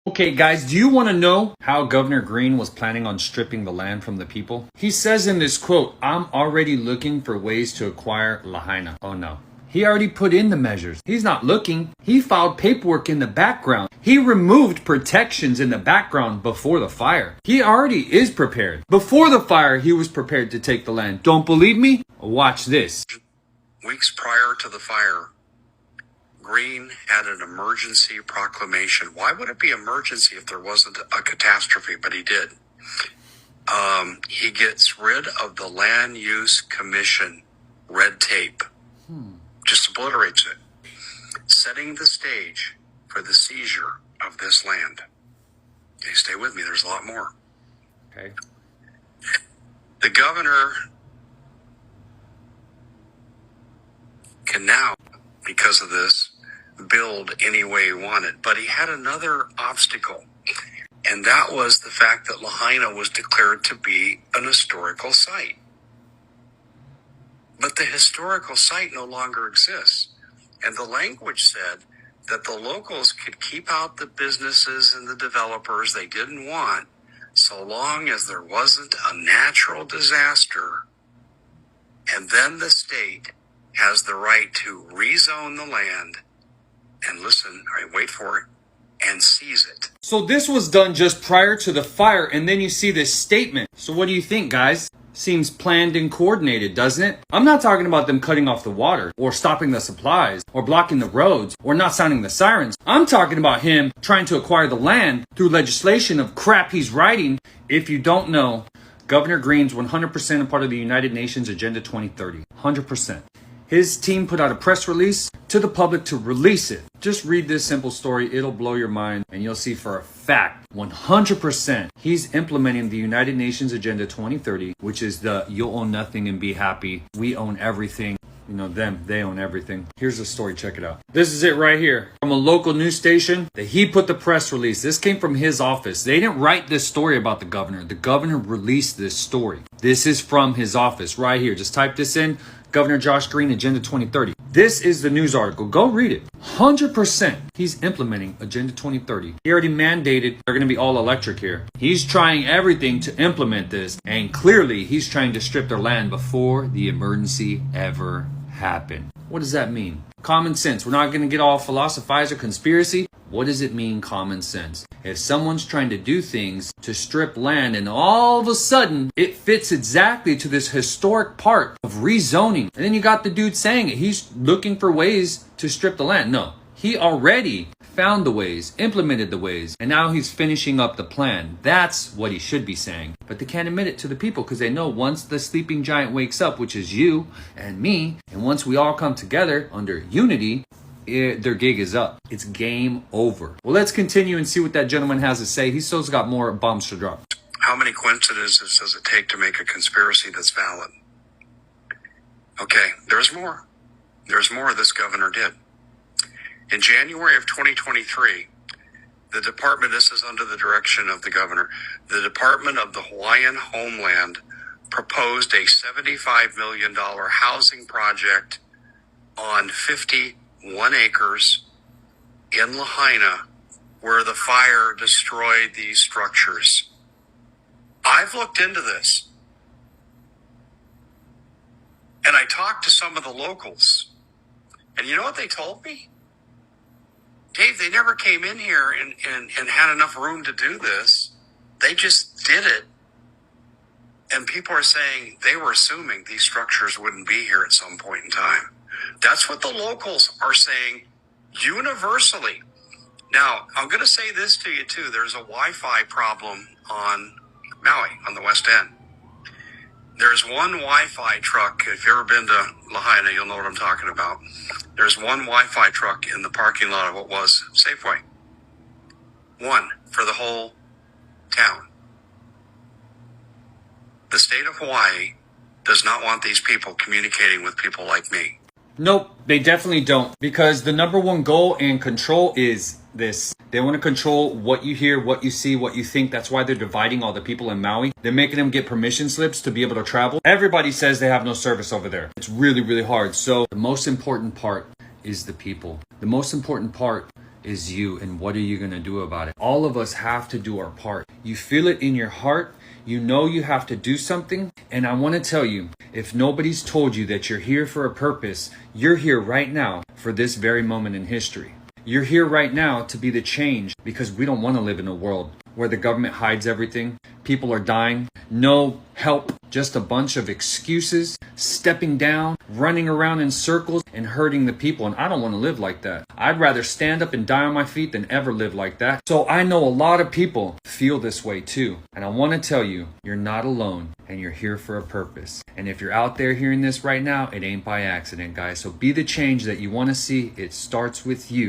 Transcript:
Okay, guys, do you want to know how Governor Green was planning on stripping the land from the people? He says in this quote, "I'm already looking for ways to acquire Lahaina." Oh no. He already put in the measures. He's not looking. He filed paperwork in the background. He removed protections in the background before the fire. He already is prepared. Before the fire, he was prepared to take the land. Don't believe me? Watch this. Weeks prior to the fire, Green had an emergency proclamation. Why would it be emergency if there wasn't a catastrophe? But he did. He gets rid of the Land Use Commission red tape. Just obliterates it, setting the stage for the seizure of this land. Okay, stay with me. There's a lot more. Okay. The governor can now, because of this, build any way he wanted. But he had another obstacle, and that was the fact that Lahaina was declared to be an historical site. But the historical site no longer exists. And the language said that the locals could keep out the businesses and the developers they didn't want so long as there wasn't a natural disaster. And then the state has the right to rezone the land and listen, all right, wait for it, and seize it. So this was done just prior to the fire, and then you see this statement. So what do you think, guys? Seems planned and coordinated, doesn't it? I'm not talking about them cutting off the water, or stopping the supplies, or blocking the roads, or not sounding the sirens. I'm talking about him trying to acquire the land through legislation of crap he's writing. If you don't know, Governor Green's 100% a part of the United Nations Agenda 2030. 100%. His team put out a press release to the public to release it. Just read this simple story. It'll blow your mind, and you'll see for a fact, 100%, he's implementing the United Nations Agenda 2030, which is the "you'll own nothing and be happy. We own everything." You know, they own everything. Here's the story. Check it out. This is it right here from a local news station that he put the press release. This came from his office. They didn't write this story about the governor. The governor released this story. This is from his office right here. Just type this in. Governor Josh Green, Agenda 2030. This is the news article. Go read it. 100% he's implementing Agenda 2030. He already mandated they're going to be all electric here. He's trying everything to implement this, and clearly he's trying to strip their land before the emergency ever happened. What does that mean? Common sense. We're not going to get all philosophized or conspiracy. What does it mean, common sense? If someone's trying to do things to strip land and all of a sudden it fits exactly to this historic part of rezoning, and then you got the dude saying it, he's looking for ways to strip the land. No, he already found the ways, implemented the ways, and now he's finishing up the plan. That's what he should be saying. But they can't admit it to the people because they know once the sleeping giant wakes up, which is you and me, and once we all come together under unity, their gig is up. It's game over. Well, let's continue and see what that gentleman has to say. He still's got more bombs to drop. How many coincidences does it take to make a conspiracy that's valid? Okay, there's more. There's more this governor did. In January of 2023, the department, this is under the direction of the governor, the Department of the Hawaiian Homeland proposed a $75 million housing project on 51 acres in Lahaina where the fire destroyed these structures. I've looked into this, and I talked to some of the locals, and you know what they told me? Dave, they never came in here and had enough room to do this. They just did it. And people are saying they were assuming these structures wouldn't be here at some point in time. That's what the locals are saying universally. Now, I'm going to say this to you too. There's a Wi-Fi problem on Maui, on the west end. There's one Wi-Fi truck. If you've ever been to Lahaina, you'll know what I'm talking about. There's one Wi-Fi truck in the parking lot of what was Safeway. One for the whole town. The state of Hawaii does not want these people communicating with people like me. Nope, they definitely don't. Because the number one goal and control is this. They want to control what you hear, what you see, what you think. That's why they're dividing all the people in Maui. They're making them get permission slips to be able to travel. Everybody says they have no service over there. It's really, really hard. So the most important part is the people. The most important part is you, and what are you going to do about it? All of us have to do our part. You feel it in your heart. You know you have to do something. And I want to tell you, if nobody's told you that you're here for a purpose, you're here right now for this very moment in history. You're here right now to be the change, because we don't want to live in a world where the government hides everything. People are dying. No help. Just a bunch of excuses, stepping down, running around in circles and hurting the people. And I don't want to live like that. I'd rather stand up and die on my feet than ever live like that. So I know a lot of people feel this way too. And I want to tell you, you're not alone and you're here for a purpose. And if you're out there hearing this right now, it ain't by accident, guys. So be the change that you want to see. It starts with you.